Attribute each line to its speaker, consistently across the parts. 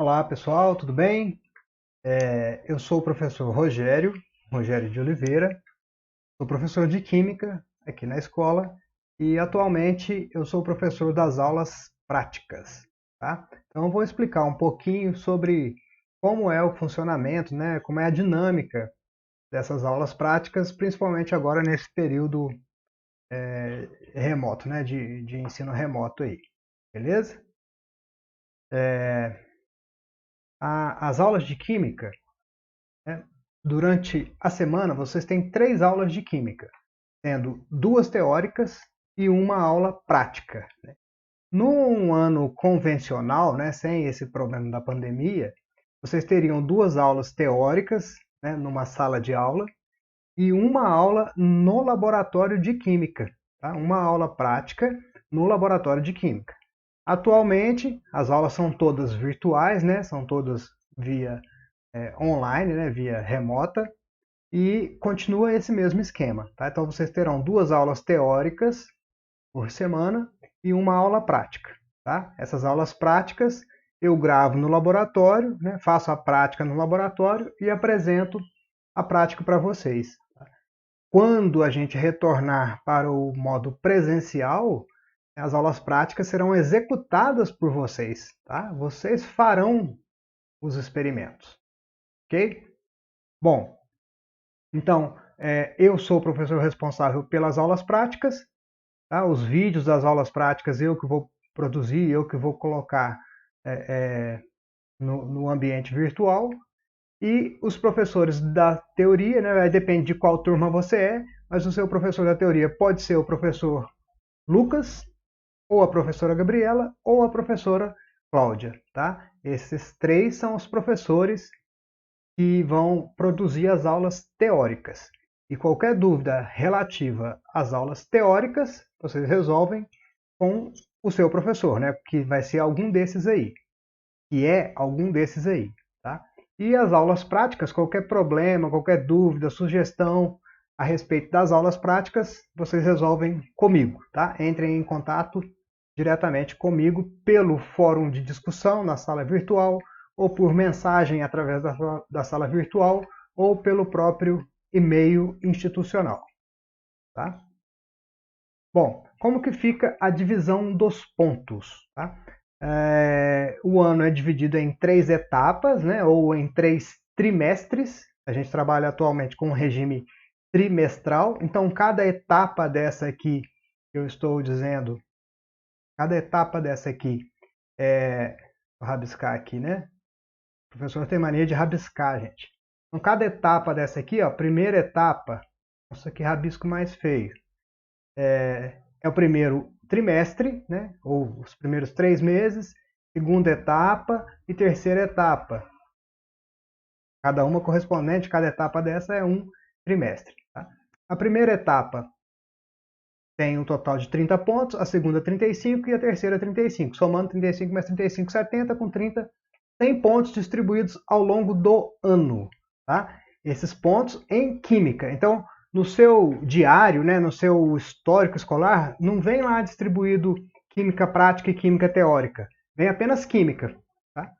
Speaker 1: Olá pessoal, tudo bem? Eu sou o professor Rogério de Oliveira, sou professor de Química aqui na escola e atualmente eu sou professor das aulas práticas, tá? Então eu vou explicar um pouquinho sobre como é o funcionamento, né? Como é a dinâmica dessas aulas práticas, principalmente agora nesse período remoto, né? De ensino remoto aí, beleza? As aulas de Química, né? Durante a semana, vocês têm 3 aulas de Química, sendo 2 teóricas e uma aula prática. Num ano convencional, né, sem esse problema da pandemia, vocês teriam 2 aulas teóricas, né, numa sala de aula e uma aula no laboratório de Química, tá? Uma aula prática no laboratório de Química. Atualmente, as aulas são todas virtuais, né, são todas via online, né, via remota, e continua esse mesmo esquema. Tá? Então vocês terão 2 aulas teóricas por semana e uma aula prática. Tá? Essas aulas práticas eu gravo no laboratório, né? Faço a prática no laboratório e apresento a prática para vocês. Quando a gente retornar para o modo presencial, as aulas práticas serão executadas por vocês. Tá? Vocês farão os experimentos. Ok? Bom, então, eu sou o professor responsável pelas aulas práticas, tá? Os vídeos das aulas práticas eu que vou produzir, eu que vou colocar no ambiente virtual. E os professores da teoria, né, depende de qual turma você é, mas o seu professor da teoria pode ser o professor Lucas, ou a professora Gabriela, ou a professora Cláudia. Tá? Esses 3 são os professores que vão produzir as aulas teóricas. E qualquer dúvida relativa às aulas teóricas, vocês resolvem com o seu professor, né? Que vai ser algum desses aí. Que é algum desses aí, tá? E as aulas práticas, qualquer problema, qualquer dúvida, sugestão a respeito das aulas práticas, vocês resolvem comigo, tá? Entrem em contato diretamente comigo pelo fórum de discussão na sala virtual, ou por mensagem através da sala virtual, ou pelo próprio e-mail institucional. Tá? Bom, como que fica a divisão dos pontos? Tá? O ano é dividido em 3 etapas, né, ou em 3 trimestres. A gente trabalha atualmente com um regime trimestral. Então, cada etapa dessa aqui, eu estou dizendo, cada etapa dessa aqui, vou rabiscar aqui, né? O professor tem mania de rabiscar, gente. Então, cada etapa dessa aqui, ó, primeira etapa, nossa, que rabisco mais feio. É o primeiro trimestre, né? Ou os primeiros 3 meses, segunda etapa e terceira etapa. Cada uma correspondente, cada etapa dessa é um trimestre. Tá? A primeira etapa tem um total de 30 pontos, a segunda 35 e a terceira 35. Somando 35 mais 35, 70, com 30, 100 pontos distribuídos ao longo do ano. Tá? Esses pontos em química. Então, no seu diário, né, no seu histórico escolar, não vem lá distribuído química prática e química teórica. Vem apenas química. Tá?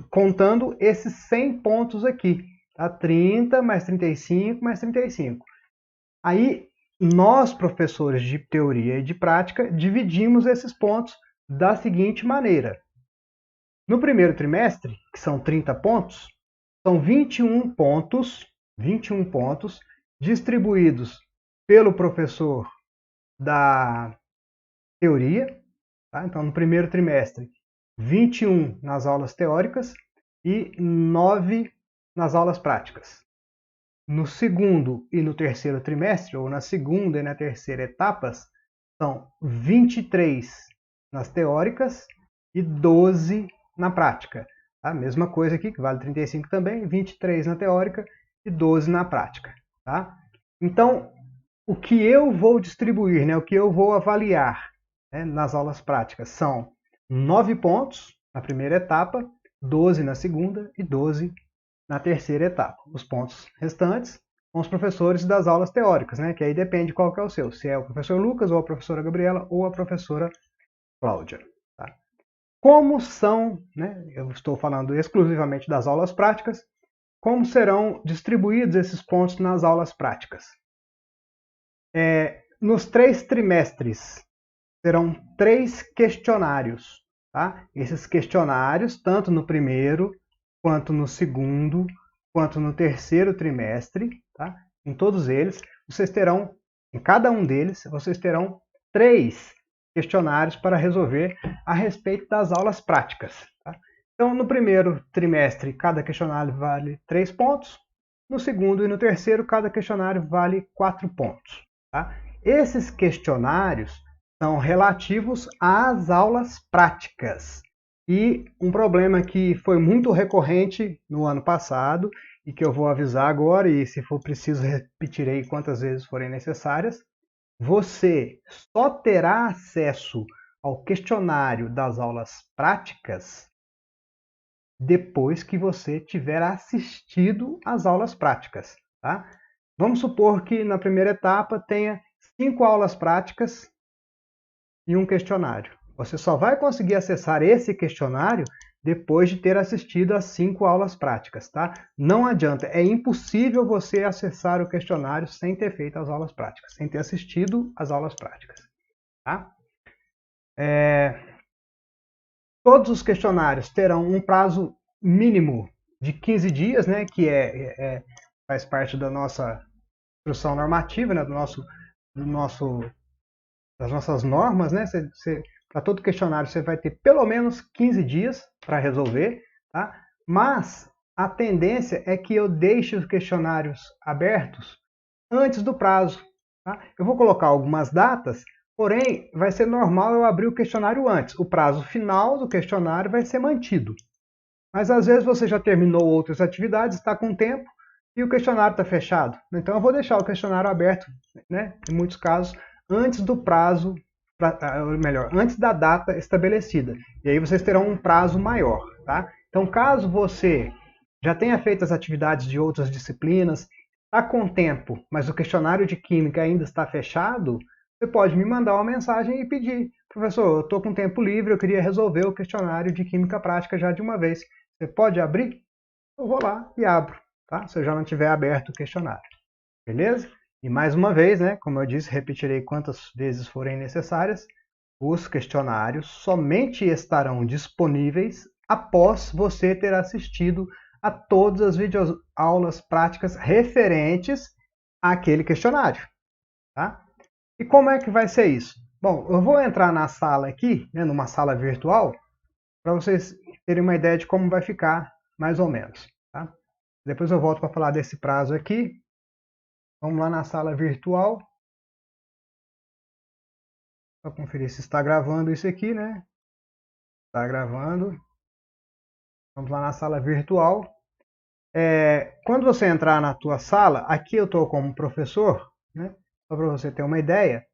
Speaker 1: Contando esses 100 pontos aqui. Tá? 30 mais 35 mais 35. Aí, nós, professores de teoria e de prática, dividimos esses pontos da seguinte maneira. No primeiro trimestre, que são 30 pontos, são 21 pontos distribuídos pelo professor da teoria. Tá? Então, no primeiro trimestre, 21 nas aulas teóricas e 9 nas aulas práticas. No segundo e no terceiro trimestre, ou na segunda e na terceira etapas, são 23 nas teóricas e 12 na prática. A mesma coisa aqui, que vale 35 também, 23 na teórica e 12 na prática. Tá? Então, o que eu vou distribuir, né, o que eu vou avaliar, né, nas aulas práticas são 9 pontos na primeira etapa, 12 na segunda e 12 na terceira etapa. Os pontos restantes com os professores das aulas teóricas, né, que aí depende qual que é o seu, se é o professor Lucas, ou a professora Gabriela, ou a professora Cláudia. Tá? como são, né, eu estou falando exclusivamente das aulas práticas, como serão distribuídos esses pontos nas aulas práticas. Nos 3 trimestres, serão 3 questionários. Tá? Esses questionários, tanto no primeiro, quanto no segundo, quanto no terceiro trimestre, tá? Em todos eles, vocês terão, em cada um deles, vocês terão 3 questionários para resolver a respeito das aulas práticas. Tá? Então, no primeiro trimestre, cada questionário vale 3 pontos. No segundo e no terceiro, cada questionário vale 4 pontos. Tá? Esses questionários são relativos às aulas práticas. E um problema que foi muito recorrente no ano passado, e que eu vou avisar agora, e se for preciso repetirei quantas vezes forem necessárias, você só terá acesso ao questionário das aulas práticas depois que você tiver assistido às aulas práticas. Tá? Vamos supor que na primeira etapa tenha 5 aulas práticas e um questionário. Você só vai conseguir acessar esse questionário depois de ter assistido às 5 aulas práticas, tá? Não adianta, é impossível você acessar o questionário sem ter feito as aulas práticas, sem ter assistido às aulas práticas, tá? Todos os questionários terão um prazo mínimo de 15 dias, né? Que faz parte da nossa instrução normativa, né? Das nossas normas, né? Para todo questionário você vai ter pelo menos 15 dias para resolver, tá? Mas a tendência é que eu deixe os questionários abertos antes do prazo. Tá? Eu vou colocar algumas datas, porém vai ser normal eu abrir o questionário antes. O prazo final do questionário vai ser mantido. Mas às vezes você já terminou outras atividades, está com tempo e o questionário está fechado. Então eu vou deixar o questionário aberto, né? Em muitos casos, antes do prazo, melhor, antes da data estabelecida. E aí vocês terão um prazo maior, tá? Então, caso você já tenha feito as atividades de outras disciplinas, está com tempo, mas o questionário de Química ainda está fechado, você pode me mandar uma mensagem e pedir: professor, eu estou com tempo livre, eu queria resolver o questionário de Química Prática já de uma vez. Você pode abrir? Eu vou lá e abro, tá? Se eu já não tiver aberto o questionário. Beleza? E mais uma vez, né, como eu disse, repetirei quantas vezes forem necessárias, os questionários somente estarão disponíveis após você ter assistido a todas as videoaulas práticas referentes àquele questionário. Tá? E como é que vai ser isso? Bom, eu vou entrar na sala aqui, né, numa sala virtual, para vocês terem uma ideia de como vai ficar, mais ou menos. Tá? Depois eu volto para falar desse prazo aqui. Vamos lá na sala virtual. Para conferir se está gravando isso aqui, né? Está gravando. Vamos lá na sala virtual. Quando você entrar na tua sala, aqui eu estou como professor, né? Só para você ter uma ideia,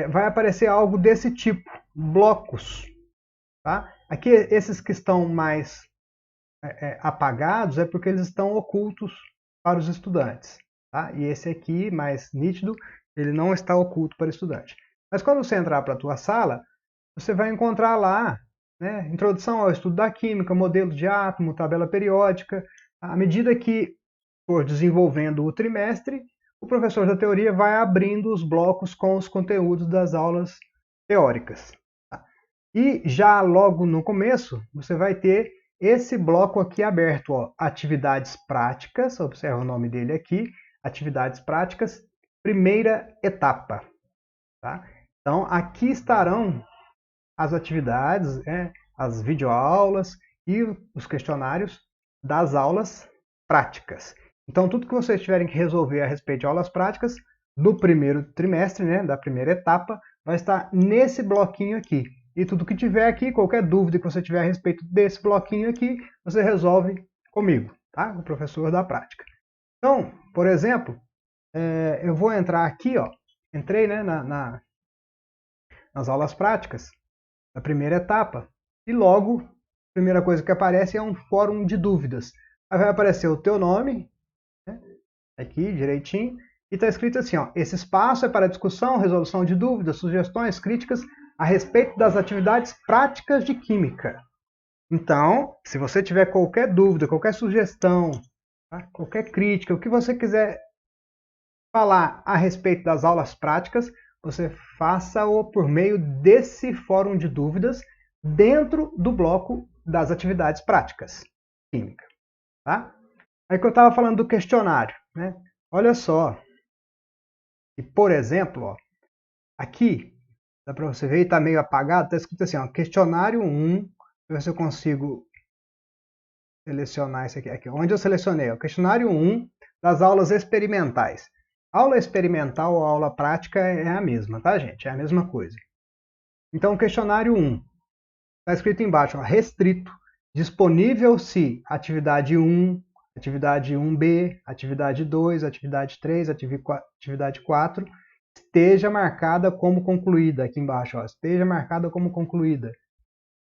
Speaker 1: vai aparecer algo desse tipo, blocos. Tá? Aqui, esses que estão mais apagados é porque eles estão ocultos para os estudantes. Tá? E esse aqui, mais nítido, ele não está oculto para o estudante. Mas quando você entrar para a tua sala, você vai encontrar lá, né, introdução ao estudo da química, modelo de átomo, tabela periódica. À medida que for desenvolvendo o trimestre, o professor da teoria vai abrindo os blocos com os conteúdos das aulas teóricas. Tá? E já logo no começo, você vai ter esse bloco aqui aberto, ó, atividades práticas, observa o nome dele aqui, atividades práticas, primeira etapa. Tá? Então, aqui estarão as atividades, as videoaulas e os questionários das aulas práticas. Então, tudo que vocês tiverem que resolver a respeito de aulas práticas do primeiro trimestre, né, da primeira etapa, vai estar nesse bloquinho aqui. E tudo que tiver aqui, qualquer dúvida que você tiver a respeito desse bloquinho aqui, você resolve comigo, tá? O professor da prática. Então, por exemplo, eu vou entrar aqui, ó, entrei, né, nas aulas práticas da primeira etapa e logo, a primeira coisa que aparece é um fórum de dúvidas. Aí vai aparecer o teu nome, né, aqui direitinho, e está escrito assim, ó, esse espaço é para discussão, resolução de dúvidas, sugestões, críticas a respeito das atividades práticas de química. Então, se você tiver qualquer dúvida, qualquer sugestão, tá? Qualquer crítica, o que você quiser falar a respeito das aulas práticas, você faça-o por meio desse fórum de dúvidas dentro do bloco das atividades práticas química. Tá? Aí que eu estava falando do questionário. Né? Olha só. E, por exemplo, ó, aqui, dá para você ver, está meio apagado, está escrito assim, ó, questionário 1, ver se eu consigo selecionar esse aqui. Onde eu selecionei? O questionário 1 das aulas experimentais. Aula experimental ou aula prática é a mesma, tá, gente? É a mesma coisa. Então, questionário 1. Está escrito embaixo, ó, restrito. Disponível se atividade 1, atividade 1B, atividade 2, atividade 3, atividade 4 esteja marcada como concluída. Aqui embaixo, ó, esteja marcada como concluída.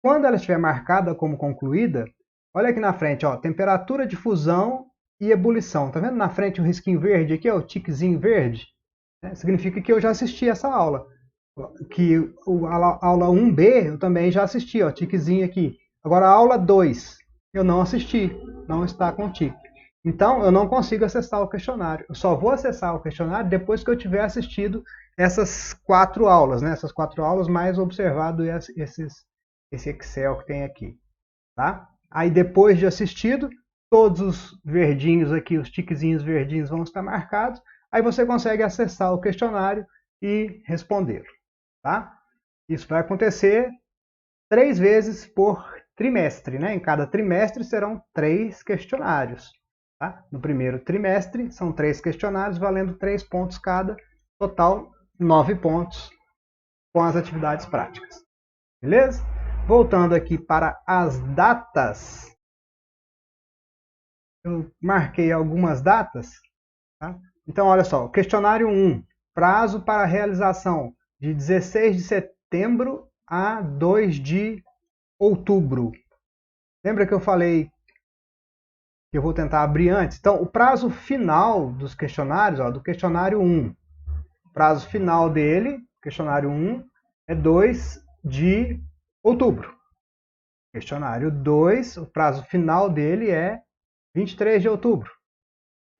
Speaker 1: Quando ela estiver marcada como concluída, olha aqui na frente, ó, temperatura de fusão e ebulição. Tá vendo na frente o risquinho verde aqui, ó, o tiquezinho verde? Significa que eu já assisti essa aula. Que a aula 1B eu também já assisti, ó, tiquezinho aqui. Agora a aula 2 eu não assisti, não está com tique. Então eu não consigo acessar o questionário. Eu só vou acessar o questionário depois que eu tiver assistido essas 4 aulas, né? Essas 4 aulas mais observado esse Excel que tem aqui. Tá? Aí depois de assistido, todos os verdinhos aqui, os tiquezinhos verdinhos vão estar marcados. Aí você consegue acessar o questionário e respondê-lo. Tá? Isso vai acontecer 3 vezes por trimestre. Né? Em cada trimestre serão 3 questionários. Tá? No primeiro trimestre são 3 questionários, valendo 3 pontos cada, total 9 pontos com as atividades práticas. Beleza? Voltando aqui para as datas, eu marquei algumas datas. Tá? Então, olha só, questionário 1, prazo para realização de 16 de setembro a 2 de outubro. Lembra que eu falei que eu vou tentar abrir antes? Então, o prazo final dos questionários, ó, do questionário 1, o prazo final dele, questionário 1, é 2 de outubro. Questionário 2, o prazo final dele é 23 de outubro.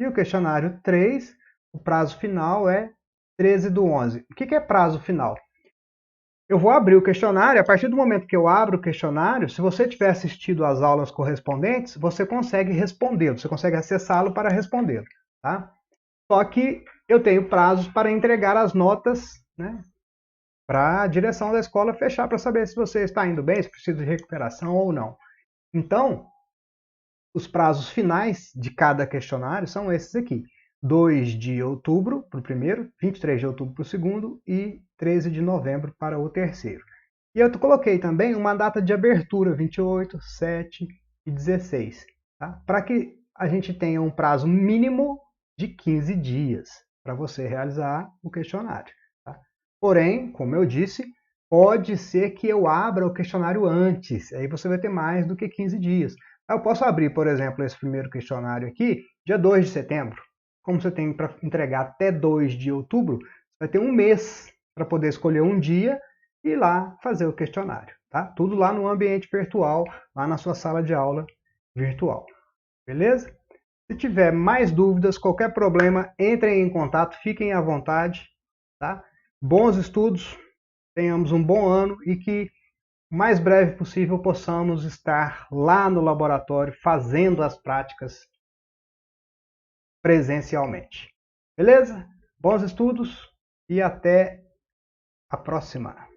Speaker 1: E o questionário 3, o prazo final é 13/11. O que é prazo final? Eu vou abrir o questionário, a partir do momento que eu abro o questionário, se você tiver assistido às aulas correspondentes, você consegue respondê-lo, você consegue acessá-lo para respondê-lo. Tá? Só que eu tenho prazos para entregar as notas, né, para a direção da escola fechar para saber se você está indo bem, se precisa de recuperação ou não. Então, os prazos finais de cada questionário são esses aqui. 2 de outubro para o primeiro, 23 de outubro para o segundo e 13 de novembro para o terceiro. E eu coloquei também uma data de abertura, 28, 7 e 16, tá? Para que a gente tenha um prazo mínimo de 15 dias para você realizar o questionário. Tá? Porém, como eu disse, pode ser que eu abra o questionário antes, aí você vai ter mais do que 15 dias. Eu posso abrir, por exemplo, esse primeiro questionário aqui, dia 2 de setembro. Como você tem para entregar até 2 de outubro, você vai ter um mês para poder escolher um dia e ir lá fazer o questionário. Tá? Tudo lá no ambiente virtual, lá na sua sala de aula virtual. Beleza? Se tiver mais dúvidas, qualquer problema, entrem em contato, fiquem à vontade. Tá? Bons estudos, tenhamos um bom ano e que o mais breve possível possamos estar lá no laboratório fazendo as práticas presencialmente. Beleza? Bons estudos e até a próxima!